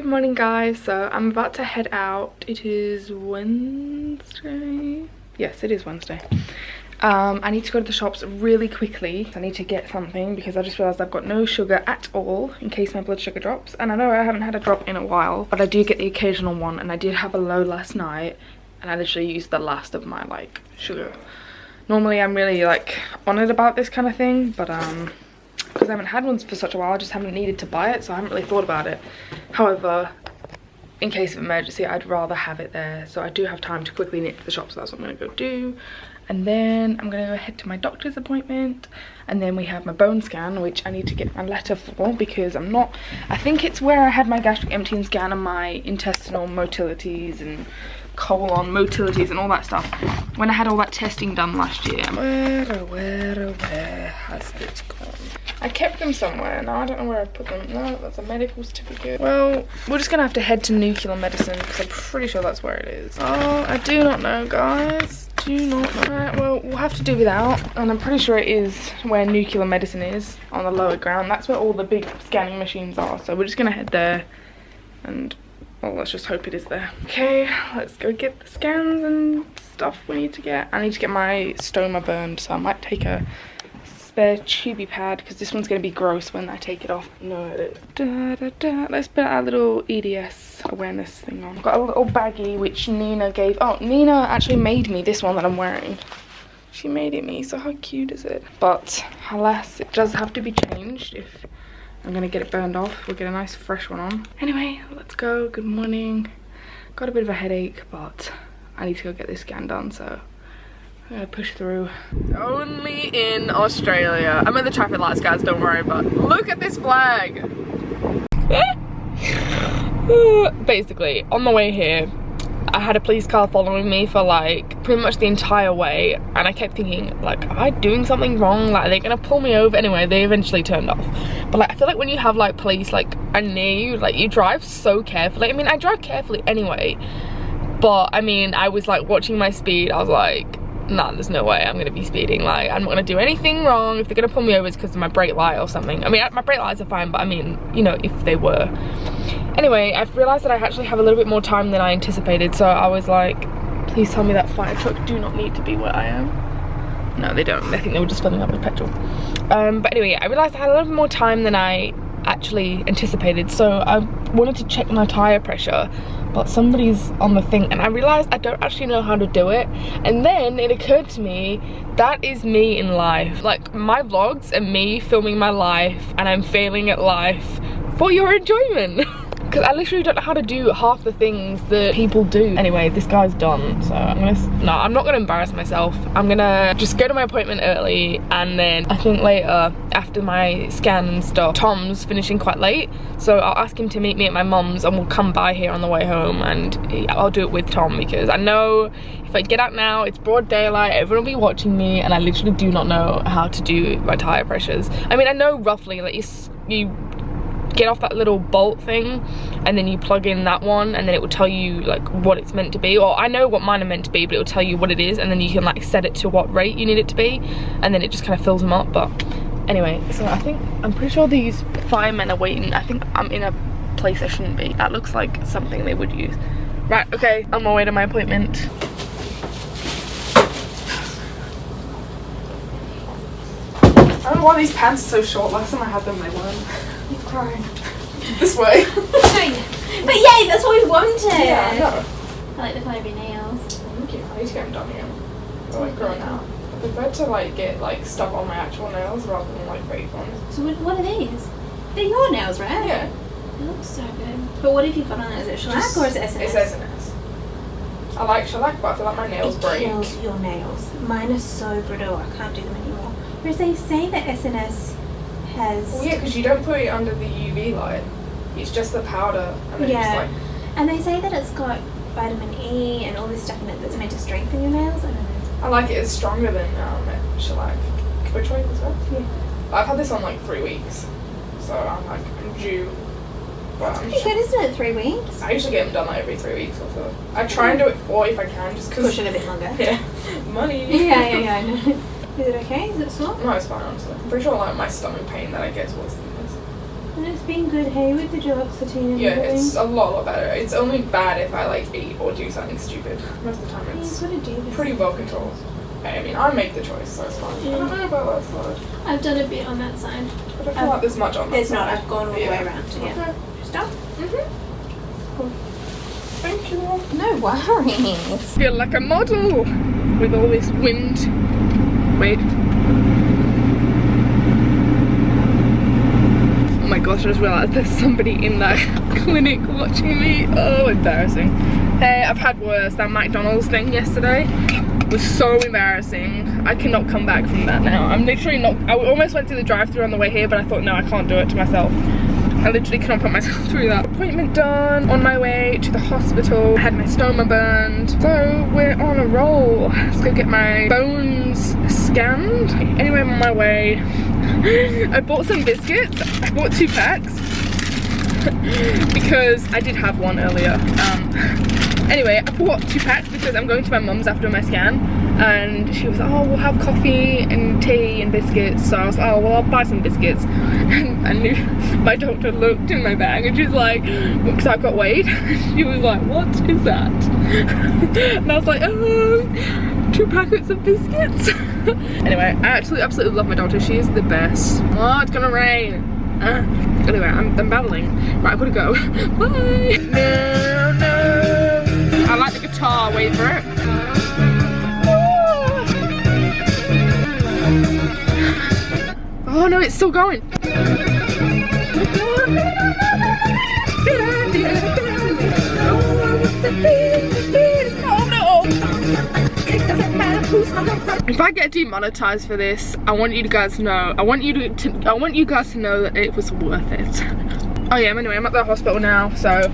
morning guys. So I'm about to head out. It is Wednesday. Yes, it is Wednesday. I need to go to the shops really quickly. I need to get something because I just realized I've got no sugar at all in case my blood sugar drops. And I know I haven't had a drop in a while, but I do get the occasional one, and I did have a low last night and I literally used the last of my like sugar. Normally I'm really like honoured about this kind of thing, but because I haven't had one for such a while, I just haven't needed to buy it, so I haven't really thought about it. However, in case of emergency, I'd rather have it there, so I do have time to quickly nip to the shop, so that's what I'm going to go do. And then I'm going to go head to my doctor's appointment, and then we have my bone scan, which I need to get my letter for because I think it's where I had my gastric emptying scan and my intestinal motilities and colon motilities and all that stuff when I had all that testing done last year. Where has it gone? I kept them somewhere. Now I don't know where I put them. No, that's a medical certificate. Well, we're just gonna have to head to nuclear medicine because I'm pretty sure that's where it is. Oh, I do not know, guys. Do not know. Alright, well, we'll have to do without, and I'm pretty sure it is where nuclear medicine is, on the lower ground. That's where all the big scanning machines are, so we're just gonna head there and, well, let's just hope it is there. Okay, let's go get the scans and stuff we need to get. I need to get my stoma burned, so I might take a spare tubey pad because this one's going to be gross when I take it off. No, let's put our little EDS awareness thing on. I've got a little baggie which Nina gave. Oh, Nina actually made me this one that I'm wearing. She made it me, so how cute is it? But alas, it does have to be changed if I'm gonna get it burned off. We'll get a nice fresh one on. Anyway, let's go. Good morning. Got a bit of a headache, but I need to go get this scan done, so I'm gonna push through. Only in Australia. I'm at the traffic lights, guys, don't worry, but look at this flag. Basically, on the way here, I had a police car following me for like pretty much the entire way, and I kept thinking, like, am I doing something wrong? Like, are they gonna pull me over? Anyway, they eventually turned off. But like, I feel like when you have like police like are near you, like you drive so carefully. I mean, I drive carefully anyway, but I mean, I was like watching my speed. I was like, nah, there's no way I'm gonna be speeding. Like, I'm not gonna do anything wrong. If they're gonna pull me over, it's because of my brake light or something. I mean, my brake lights are fine, but I mean, you know, if they were. Anyway, I've realised that I actually have a little bit more time than I anticipated, so I was like, please tell me that fire truck do not need to be where I am. No, they don't. I think they were just filling up with petrol. But anyway, I realised I had a little bit more time than I actually anticipated, so I wanted to check my tyre pressure, but somebody's on the thing, and I realised I don't actually know how to do it. And then it occurred to me, that is me in life. Like, my vlogs are me filming my life, and I'm failing at life for your enjoyment. Because I literally don't know how to do half the things that people do. Anyway, this guy's done, so I'm not gonna embarrass myself. I'm gonna just go to my appointment early, and then I think later, after my scan and stuff, Tom's finishing quite late, so I'll ask him to meet me at my mum's, and we'll come by here on the way home, and I'll do it with Tom, because I know if I get out now, it's broad daylight, everyone will be watching me, and I literally do not know how to do my tire pressures. I mean, I know roughly, like, you get off that little bolt thing, and then you plug in that one, and then it will tell you like what it's meant to be. Or I know what mine are meant to be, but it will tell you what it is, and then you can like set it to what rate you need it to be, and then it just kind of fills them up. But anyway, so I'm pretty sure these firemen are waiting. I think I'm in a place I shouldn't be. That looks like something they would use. Right, okay, on my way to my appointment. I don't know why these pants are so short. Last time I had them, they weren't. I'm crying. This way. But yay, that's what we wanted. Yeah, I know. I like the colour of your nails. Thank you. I need to get them done again. They're like growing out. I prefer to like get like stuff on my actual nails rather than like fake ones. So what are these? They're your nails, right? Yeah. They look so good. But what have you got on it? Is it shellac or is it SNS? It's SNS. I like shellac, but I feel like my nails break. It kills your nails. Mine are so brittle, I can't do them anymore. Whereas they say that SNS has... Well, yeah, because you don't put it under the UV light. It's just the powder, and then yeah. it's like... And they say that it's got vitamin E and all this stuff in it that's meant to strengthen your nails. I don't know. I like it. It's stronger than shellac. Which way was that? Yeah. I've had this on like 3 weeks, so I'm due. But That's pretty good, isn't it? 3 weeks? I usually get them done like every 3 weeks or so. I try and do it 4 if I can, just because... Push it a bit longer. Yeah. Money. Yeah, I know. Is it okay? Is it sore? No, it's fine, honestly. I'm pretty sure like my stomach pain that I get is worse than this. And it's been good, hey, with the duloxetine and Yeah, everything. it's a lot better. It's only bad if I like eat or do something stupid. Most of the time it's You've got to do this. pretty well controlled. I mean, I make the choice, so it's fine. Yeah. I don't know about that side. I've done a bit on that side. I don't feel like there's much on that There's side. not, I've gone all the way around. Yeah. Okay. Stop. Cool. Thank you. No worries. Feel like a model with all this wind. Wait. Oh my gosh, I just realised there's somebody in that clinic watching me. Oh, embarrassing. Hey, I've had worse. That McDonald's thing yesterday was so embarrassing. I cannot come back from that now. I'm literally not, I almost went through the drive-thru on the way here, but I thought, no, I can't do it to myself. I literally cannot put myself through that. Appointment done, on my way to the hospital. I had my stoma burned. So we're on a roll. Let's go get my bones scanned. Anyway, I'm on my way. I bought some biscuits. I bought 2 packs because I did have one earlier. Anyway, I bought 2 packs because I'm going to my mum's after my scan, and she was, oh, we'll have coffee and tea and biscuits. So I was like, oh, well, I'll buy some biscuits. And I knew my doctor looked in my bag and she's like, because I've got weighed, she was like, what is that? And I was like, oh, 2 packets of biscuits. Anyway, I actually absolutely love my doctor. She is the best. Oh, it's gonna rain. Anyway, I'm babbling. Right, I've got to go. Bye. No, no. I like the guitar. Wait for it. Oh no, it's still going. If I get demonetized for this, I want you guys to know. I want you guys to know that it was worth it. Oh yeah. Anyway, I'm at the hospital now, so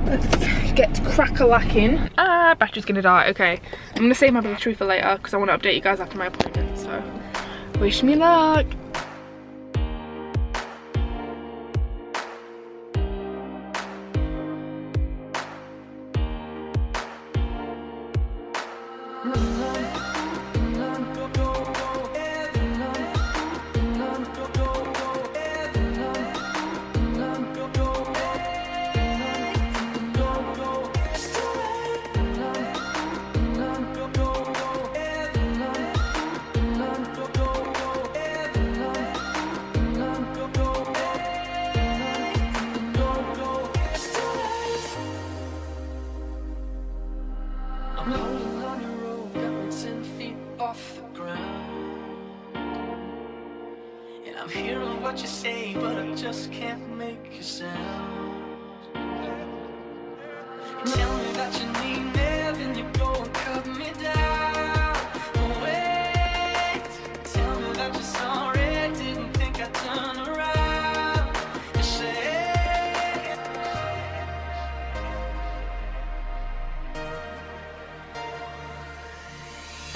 let's get crack-a-lacking. Ah, battery's gonna die. Okay, I'm gonna save my battery for later because I want to update you guys after my appointment. So, wish me luck. I'm holding on your road, got me 10 feet off the ground. And I'm hearing what you say, but I just can't make a sound. You tell me that you need me, then you go and cut me down. But wait, tell me that you're sorry, didn't think I'd turn around. You say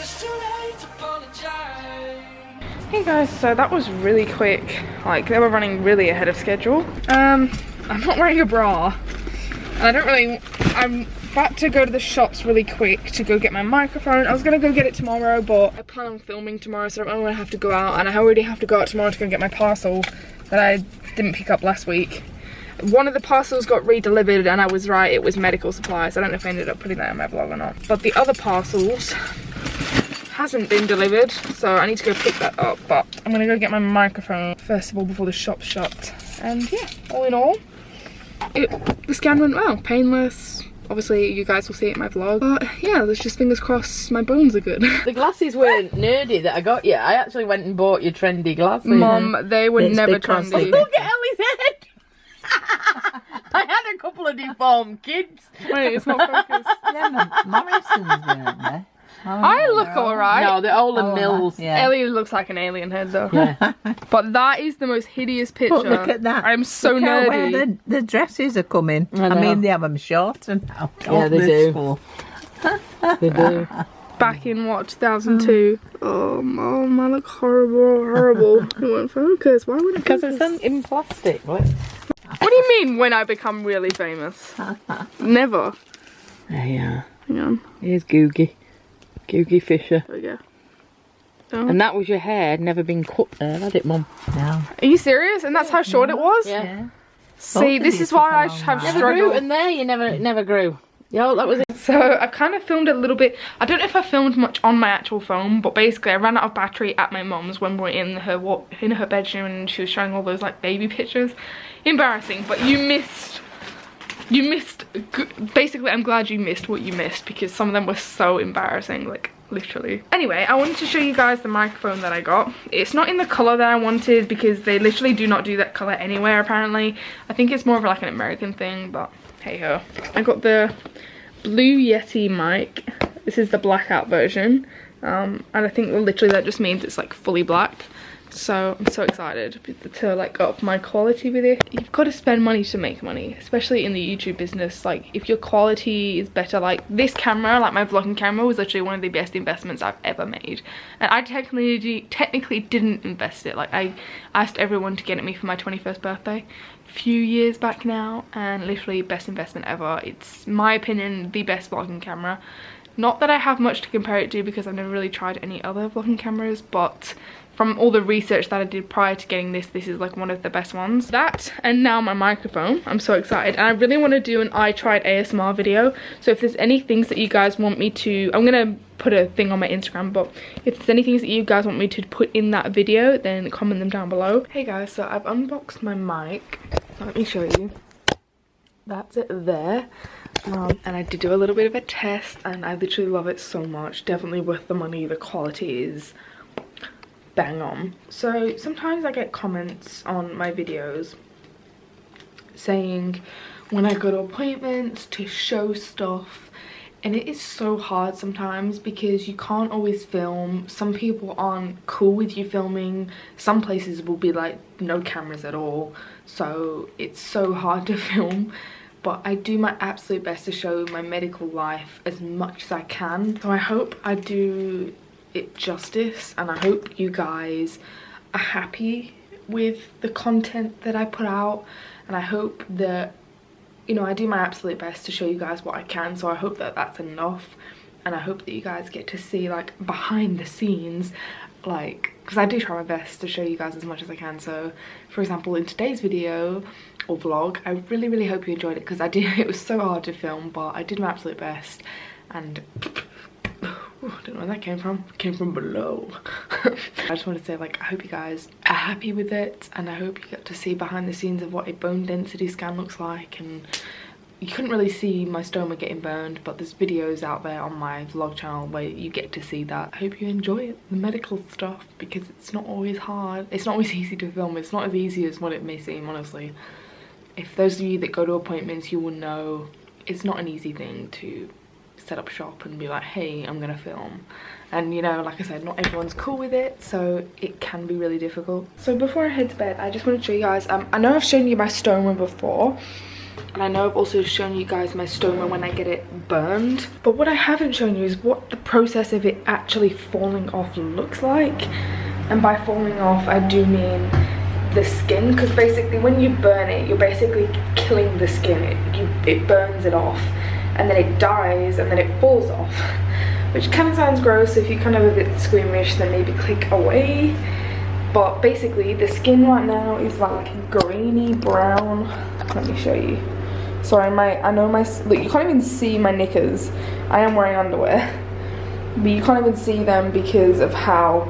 it's too late to apologize. Hey guys, so that was really quick. Like, they were running really ahead of schedule. I'm not wearing a bra. And I'm about to go to the shops really quick to go get my microphone. I was gonna go get it tomorrow, but I plan on filming tomorrow, so I don't want to have to go out. And I already have to go out tomorrow to go get my parcel that I didn't pick up last week. One of the parcels got re-delivered and I was right, it was medical supplies. I don't know if I ended up putting that in my vlog or not. But the other parcels hasn't been delivered, so I need to go pick that up. But I'm gonna go get my microphone first of all before the shop's shut. And yeah, all in all, the scan went well, painless. Obviously you guys will see it in my vlog, but yeah, let's just fingers crossed my bones are good. The glasses weren't nerdy that I got you. I actually went and bought you trendy glasses. Mum, they were It's never because trendy. look at Ellie's head. I had a couple of deformed kids. Wait, it's not focused. Yeah, Morrison's weren't there? I look alright. No, they're all in Mills. Yeah. Ellie looks like an alien head though. Yeah. But that is the most hideous picture. But look at that. I'm so Look how nerdy. where the dresses are coming. I I know. mean, they have them short and out. Yeah, they do. They do. Back in what, 2002? Oh, Mum, I look horrible, horrible. It won't focus. Why would it Because focus? it's in plastic. What? What do you mean when I become really famous? Never. There you are. Hang on. Here's Googie. Googie Fisher. There we go. Oh. And that was your hair, never been cut there, had it, Mum? No. Are you serious? And that's how short it was? Yeah. See, this is why I have Never grew, struggled. and there you never grew. Yeah, that was it. So I've kind of filmed a little bit. I don't know if I filmed much on my actual phone, but basically I ran out of battery at my mum's when we were in her bedroom and she was showing all those like baby pictures. Embarrassing, but you missed. Basically, I'm glad you missed what you missed because some of them were so embarrassing, like literally. Anyway, I wanted to show you guys the microphone that I got. It's not in the color that I wanted because they literally do not do that color anywhere apparently. I think it's more of like an American thing, but hey ho. I got the Blue Yeti mic. This is the blackout version, and I think literally that just means it's like fully black. So I'm so excited to like up my quality with it. You've got to spend money to make money, especially in the YouTube business. Like if your quality is better, like this camera, like my vlogging camera, was literally one of the best investments I've ever made, and I technically didn't invest it. Like I asked everyone to get it me for my 21st birthday a few years back now, and literally best investment ever. It's my opinion the best vlogging camera. Not that I have much to compare it to because I've never really tried any other vlogging cameras, but from all the research that I did prior to getting this is like one of the best ones. That, and now my microphone. I'm so excited, and I really want to do an I tried ASMR video. So if there's any things that you guys want me to, I'm gonna put a thing on my Instagram, but if there's any things that you guys want me to put in that video, then comment them down below. Hey guys, so I've unboxed my mic. Let me show you. That's it there. And I did do a little bit of a test, and I literally love it so much. Definitely worth the money. The quality is bang on. So sometimes I get comments on my videos saying when I go to appointments to show stuff, and it is so hard sometimes because you can't always film. Some people aren't cool with you filming. Some places will be like no cameras at all, so it's so hard to film. But I do my absolute best to show my medical life as much as I can. So I hope I do it justice, and I hope you guys are happy with the content that I put out, and I hope that, you know, I do my absolute best to show you guys what I can. So I hope that that's enough, and I hope that you guys get to see like behind the scenes, like, because I do try my best to show you guys as much as I can. So for example, in today's video or vlog, I really hope you enjoyed it, because it was so hard to film, but I did my absolute best. And I don't know where that came from. It came from below. I just want to say, like, I hope you guys are happy with it, and I hope you get to see behind the scenes of what a bone density scan looks like. And you couldn't really see my stoma getting burned, but there's videos out there on my vlog channel where you get to see that. I hope you enjoy it, the medical stuff, because it's not always hard. It's not always easy to film. It's not as easy as what it may seem, honestly. If those of you that go to appointments, you will know it's not an easy thing to set up shop and be like, hey, I'm gonna film. And you know, like I said, not everyone's cool with it, so it can be really difficult. So before I head to bed, I just want to show you guys, I know I've shown you my stoma before, and I know I've also shown you guys my stoma when I get it burned, but what I haven't shown you is what the process of it actually falling off looks like. And by falling off, I do mean the skin, because basically when you burn it, you're basically killing the skin. It burns it off, and then it dies, and then it falls off, which kind of sounds gross. If you're kind of a bit squeamish, then maybe click away. But basically the skin right now is like grainy brown. Let me show you. Sorry, look, you can't even see my knickers. I am wearing underwear, but you can't even see them because of how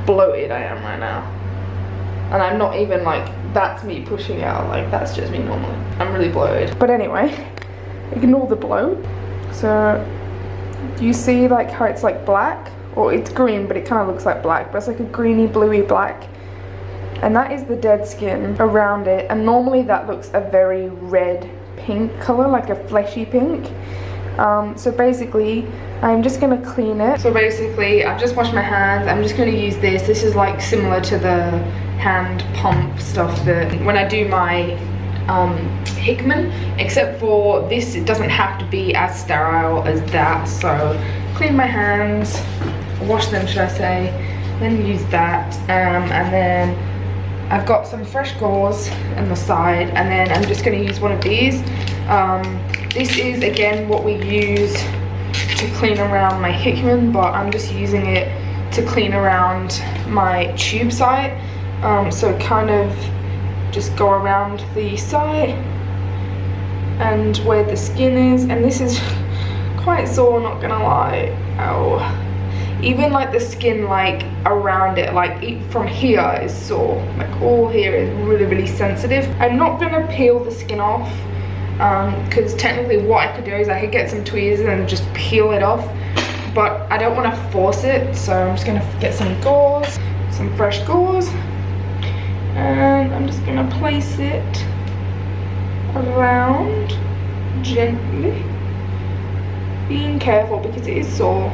bloated I am right now. And I'm not even like, that's me pushing out, like that's just me normally. I'm really bloated. But anyway, ignore the bloat. So you see like how it's like black, or it's green but it kind of looks like black, but it's like a greeny bluey black, and that is the dead skin around it. And normally that looks a very red pink color, like a fleshy pink. So basically I'm just gonna clean it. So basically I've just washed my hands. I'm just gonna use this. This is like similar to the hand pump stuff that when I do my Hickman, except for this, it doesn't have to be as sterile as that. So clean my hands, wash them should I say, then use that, and then I've got some fresh gauze on the side, and then I'm just going to use one of these. This is again what we use to clean around my Hickman, but I'm just using it to clean around my tube site. So kind of just go around the site and where the skin is, and this is quite sore, not gonna lie. Ow. Even like the skin like around it, like from here is sore, like all here is really sensitive. I'm not gonna peel the skin off because technically what I could do is I could get some tweezers and just peel it off, but I don't want to force it, so I'm just gonna get some gauze, some fresh gauze, and I'm just gonna place it around gently, being careful because it is sore.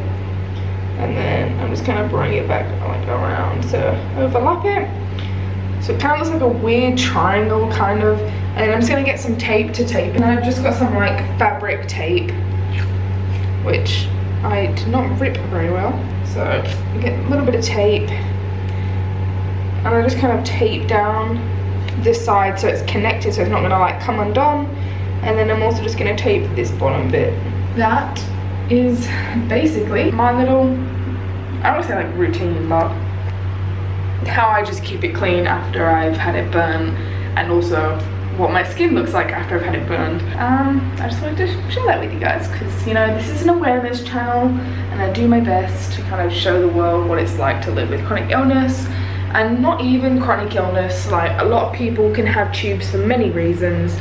And then I'm just gonna bring it back like around to overlap it. So it kind of looks like a weird triangle kind of. And I'm just gonna get some tape to tape. And I've just got some like fabric tape, which I did not rip very well. So I get a little bit of tape. And I just kind of tape down this side so it's connected, so it's not gonna like come undone. And then I'm also just gonna tape this bottom bit. That is basically my little, I don't want to say like routine, but how I just keep it clean after I've had it burned, and also what my skin looks like after I've had it burned. I just wanted to share that with you guys because, you know, this is an awareness channel and I do my best to kind of show the world what it's like to live with chronic illness. And not even chronic illness, like a lot of people can have tubes for many reasons.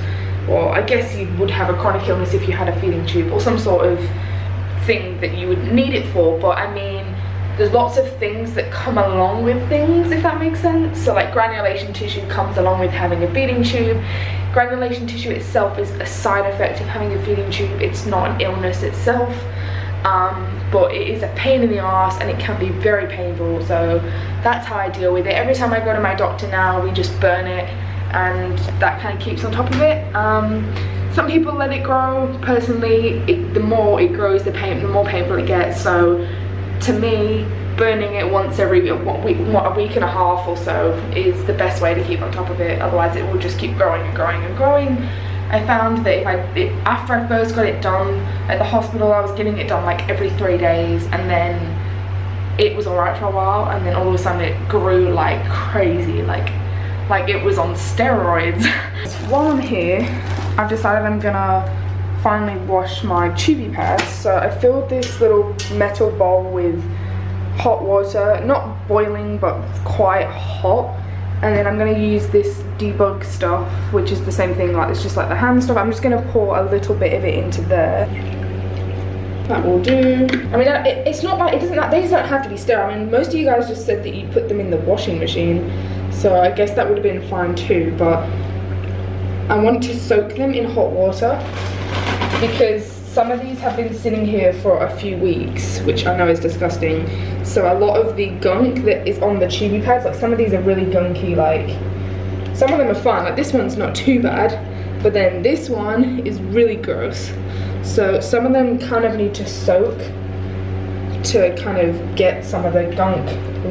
Well, I guess you would have a chronic illness if you had a feeding tube or some sort of thing that you would need it for, but I mean there's lots of things that come along with things, if that makes sense. So like granulation tissue comes along with having a feeding tube. Granulation tissue itself is a side effect of having a feeding tube. It's not an illness itself, but it is a pain in the arse and it can be very painful. So that's how I deal with it. Every time I go to my doctor now, we just burn it, and that kind of keeps on top of it. Some people let it grow. Personally, the more it grows, the more painful it gets. So to me, burning it once every a week and a half or so is the best way to keep on top of it. Otherwise it will just keep growing and growing and growing. I found that after I first got it done at the hospital, I was getting it done like every 3 days, and then it was alright for a while, and then all of a sudden it grew like crazy, like it was on steroids. While I'm here, I've decided I'm gonna finally wash my tubey pads. So I filled this little metal bowl with hot water, not boiling but quite hot, and then I'm gonna use this debug stuff, which is the same thing, like it's just like the hand stuff. I'm just gonna pour a little bit of it into there. That will do. I mean, it's not like, these don't have to be sterile. I mean, most of you guys just said that you put them in the washing machine, so I guess that would have been fine too, but I want to soak them in hot water because some of these have been sitting here for a few weeks, which I know is disgusting. So a lot of the gunk that is on the tubey pads, like some of these are really gunky, like some of them are fine, like this one's not too bad, but then this one is really gross. So some of them kind of need to soak to kind of get some of the gunk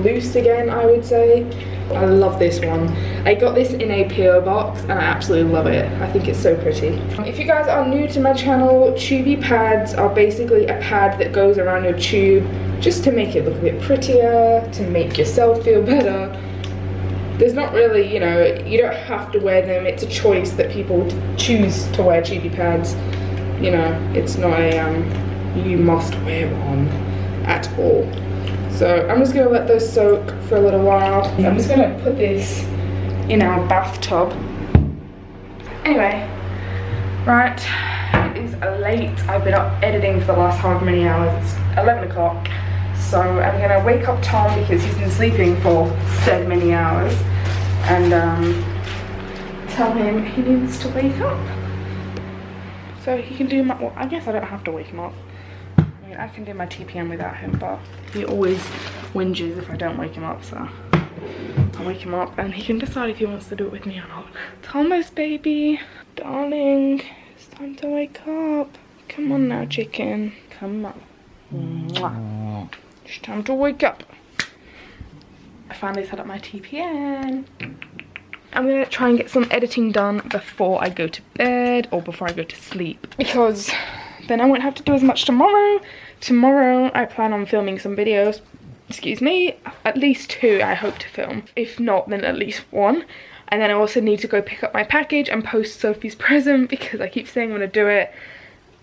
loose again, I would say. I love this one. I got this in a PO box and I absolutely love it. I think it's so pretty. If you guys are new to my channel, tubey pads are basically a pad that goes around your tube just to make it look a bit prettier, to make yourself feel better. There's not really, you know, you don't have to wear them. It's a choice that people choose to wear tubey pads. You know, it's not a you must wear one at all. So I'm just gonna let those soak for a little while. I'm just gonna put this in our bathtub. Anyway, right, it is late. I've been up editing for the last however many hours. It's 11 o'clock. So I'm gonna wake up Tom because he's been sleeping for so many hours, and tell him he needs to wake up. So he can do my, well, I guess I don't have to wake him up. I mean, I can do my TPM without him, but he always whinges if I don't wake him up, so I'll wake him up and he can decide if he wants to do it with me or not. Thomas, baby, darling, it's time to wake up. Come on now, chicken, come on. Mwah. It's time to wake up. I finally set up my TPN. I'm gonna try and get some editing done before I go to bed or before I go to sleep, because then I won't have to do as much tomorrow. Tomorrow I plan on filming some videos excuse me, at least 2 I hope to film. If not, then at least 1. And then I also need to go pick up my package and post Sophie's present, because I keep saying I'm gonna do it,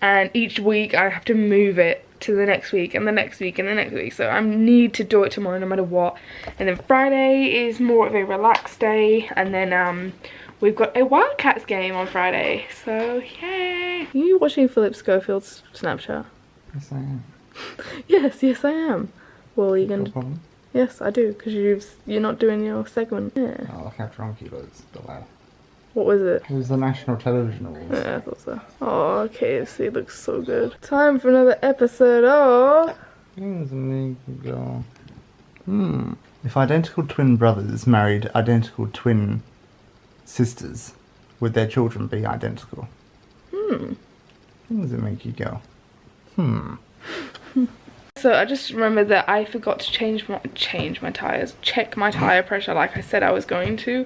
and each week I have to move it to the next week and the next week and the next week. So I need to do it tomorrow no matter what. And then Friday is more of a relaxed day, and then we've got a Wildcats game on Friday, so yay. Are you watching Philip Schofield's Snapchat? Yes, I am. Yes I am. Well, you're gonna... Problem? Yes, I do, because you're not doing your segment. Yeah. Oh, look how drunk he was. Below. What was it? It was the National Television Awards. Yeah, I thought so. Oh, KFC looks so good. Time for another episode of... Things make you go. If identical twin brothers married identical twin sisters, would their children be identical? Things that make you go. So I just remembered that I forgot to change my tires, check my tire pressure like I said I was going to.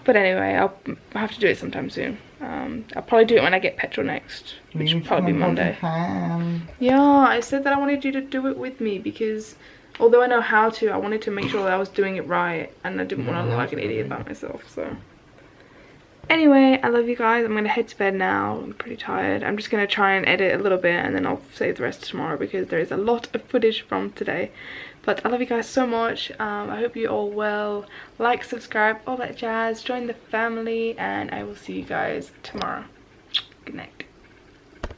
But anyway, I'll have to do it sometime soon. I'll probably do it when I get petrol next, which will probably be Monday. Yeah, I said that I wanted you to do it with me, because although I know how to, I wanted to make sure that I was doing it right, and I didn't want to look like an idiot by myself. So anyway, I love you guys. I'm gonna head to bed now. I'm pretty tired. I'm just gonna try and edit a little bit, and then I'll save the rest tomorrow, because there is a lot of footage from today. But I love you guys so much. I hope you're all well. Like, subscribe, all that jazz. Join the family, and I will see you guys tomorrow. Good night.